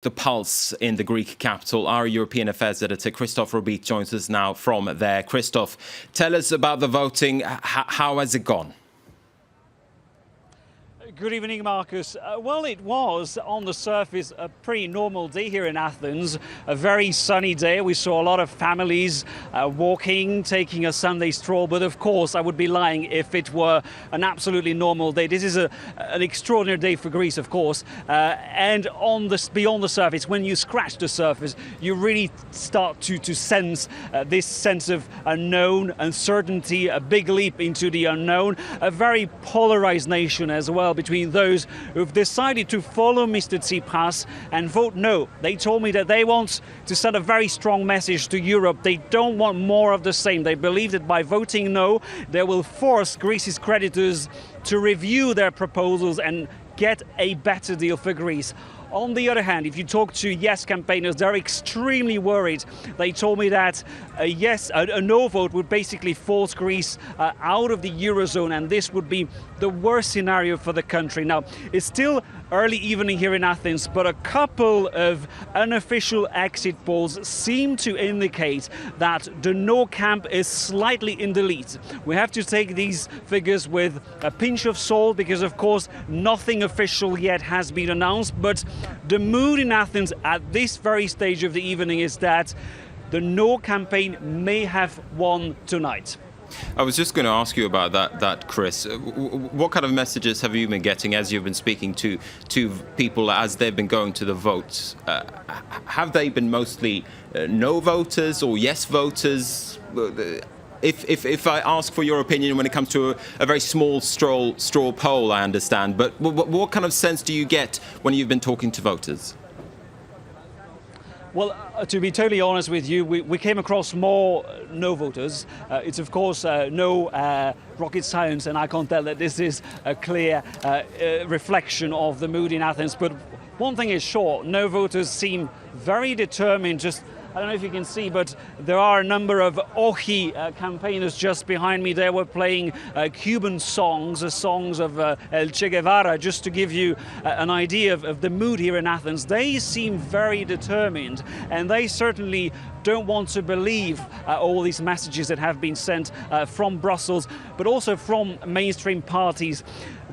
the pulse in the Greek capital. Our European Affairs editor, Christophe Robeet, joins us now from there. Christophe, tell us about the voting. How has it gone? Good evening, Marcus. Well, it was, on the surface, a pretty normal day here in Athens. A very sunny day. We saw a lot of families walking, taking a Sunday stroll. But of course, I would be lying if it were an absolutely normal day. This is an extraordinary day for Greece, of course. And beyond the surface, when you scratch the surface, you really start to sense this sense of unknown, uncertainty, a big leap into the unknown, a very polarized nation as well, between those who've decided to follow Mr. Tsipras and vote no. They told me that they want to send a very strong message to Europe. They don't want more of the same. They believe that by voting no, they will force Greece's creditors to review their proposals and get a better deal for Greece. On the other hand, if you talk to yes campaigners, they're extremely worried. They told me that a no vote would basically force Greece out of the Eurozone, and this would be the worst scenario for the country. Now, it's still early evening here in Athens, but a couple of unofficial exit polls seem to indicate that the no camp is slightly in the lead. We have to take these figures with a pinch of salt because, of course, nothing official yet has been announced, but the mood in Athens at this very stage of the evening is that the no campaign may have won tonight. I was just going to ask you about that, Chris. What kind of messages have you been getting as you've been speaking to people as they've been going to the votes? Have they been mostly no voters or yes voters? If I ask for your opinion when it comes to a very small straw poll, I understand. But what kind of sense do you get when you've been talking to voters? Well, to be totally honest with you, we came across more no voters. It's, of course, no rocket science, and I can't tell that this is a clear reflection of the mood in Athens. But one thing is sure, no voters seem very determined. I don't know if you can see, but there are a number of Ohi campaigners just behind me. They were playing Cuban songs of El Che Guevara, just to give you an idea of the mood here in Athens. They seem very determined, and they certainly don't want to believe all these messages that have been sent from Brussels, but also from mainstream parties.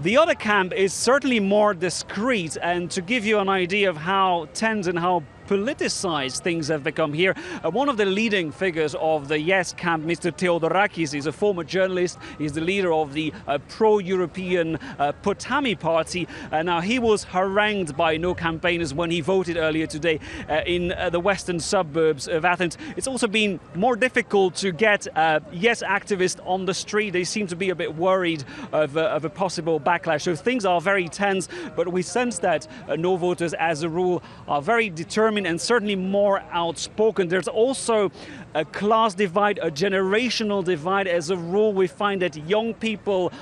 The other camp is certainly more discreet, and to give you an idea of how tense and how politicized things have become here, one of the leading figures of the yes camp, Mr. Theodorakis, is a former journalist. He's the leader of the pro-European Potami party. Now, he was harangued by no campaigners when he voted earlier today in the western suburbs of Athens. It's also been more difficult to get yes activists on the street. They seem to be a bit worried of a possible backlash. So things are very tense, but we sense that no voters, as a rule, are very determined and certainly more outspoken. There's also a class divide, a generational divide. As a rule, we find that young people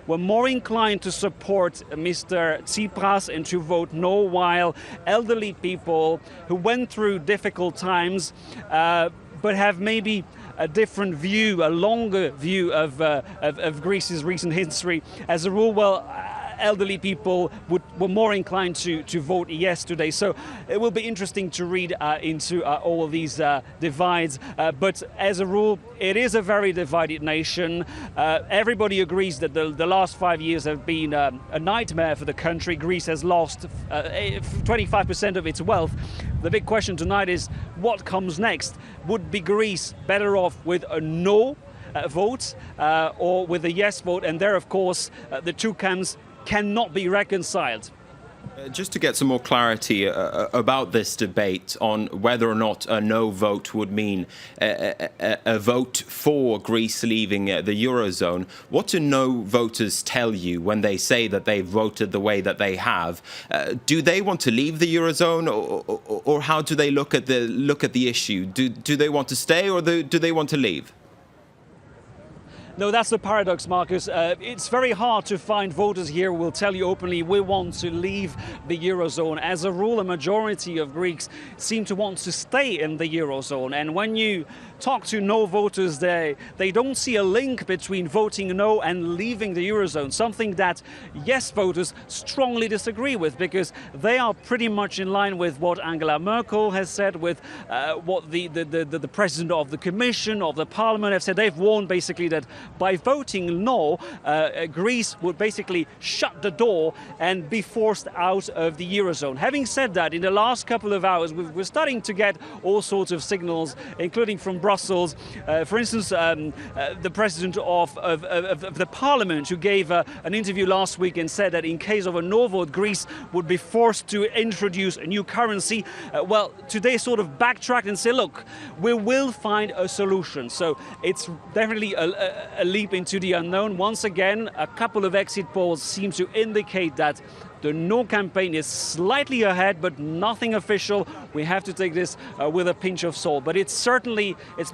were more inclined to support Mr. Tsipras and to vote no, while elderly people who went through difficult times but have maybe a different view, a longer view of Greece's recent history, as a rule, elderly people were more inclined to vote yes today. So it will be interesting to read into all of these divides. But as a rule, it is a very divided nation. Everybody agrees that the last 5 years have been a nightmare for the country. Greece has lost 25% of its wealth. The big question tonight is what comes next? Would be Greece better off with a no vote or with a yes vote? And there, of course, the two camps cannot be reconciled. Just to get some more clarity about this debate on whether or not a no vote would mean a vote for Greece leaving the Eurozone, what do no voters tell you when they say that they voted the way that they have? Do they want to leave the Eurozone, or how do they look at the issue? Do they want to stay, or do they want to leave? No, that's the paradox, Marcus. It's very hard to find voters here who will tell you openly we want to leave the Eurozone. As a rule, a majority of Greeks seem to want to stay in the Eurozone. And when you talk to no voters, they don't see a link between voting no and leaving the Eurozone, something that yes voters strongly disagree with, because they are pretty much in line with what Angela Merkel has said, with what the president of the Commission, of the Parliament have said. They've warned basically that by voting no, Greece would basically shut the door and be forced out of the Eurozone. Having said that, in the last couple of hours, we're starting to get all sorts of signals, including from Brussels. For instance, the president of the Parliament, who gave an interview last week and said that in case of a no vote, Greece would be forced to introduce a new currency. Well, today sort of backtracked and said, look, we will find a solution. So it's definitely a leap into the unknown. Once again, a couple of exit polls seem to indicate that the no campaign is slightly ahead, but nothing official. We have to take this with a pinch of salt. But it's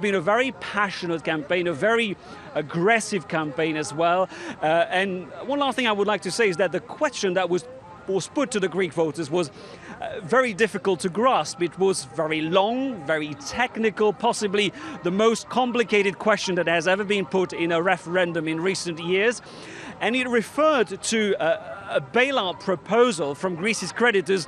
been a very passionate campaign, a very aggressive campaign as well. And one last thing I would like to say is that the question that was put to the Greek voters was very difficult to grasp. It was very long, very technical, possibly the most complicated question that has ever been put in a referendum in recent years. And it referred to a bailout proposal from Greece's creditors,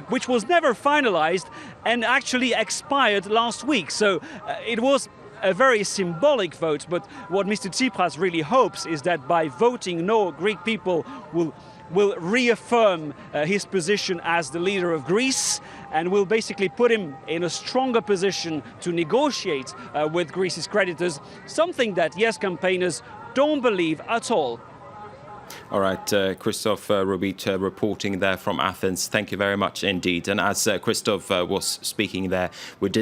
which was never finalized and actually expired last week. So it was a very symbolic vote, but what Mr. Tsipras really hopes is that by voting no, Greek people will reaffirm his position as the leader of Greece, and will basically put him in a stronger position to negotiate with Greece's creditors, something that yes campaigners don't believe at all. All right, Christophe Robeet reporting there from Athens. Thank you very much indeed. And as Christophe was speaking there, we did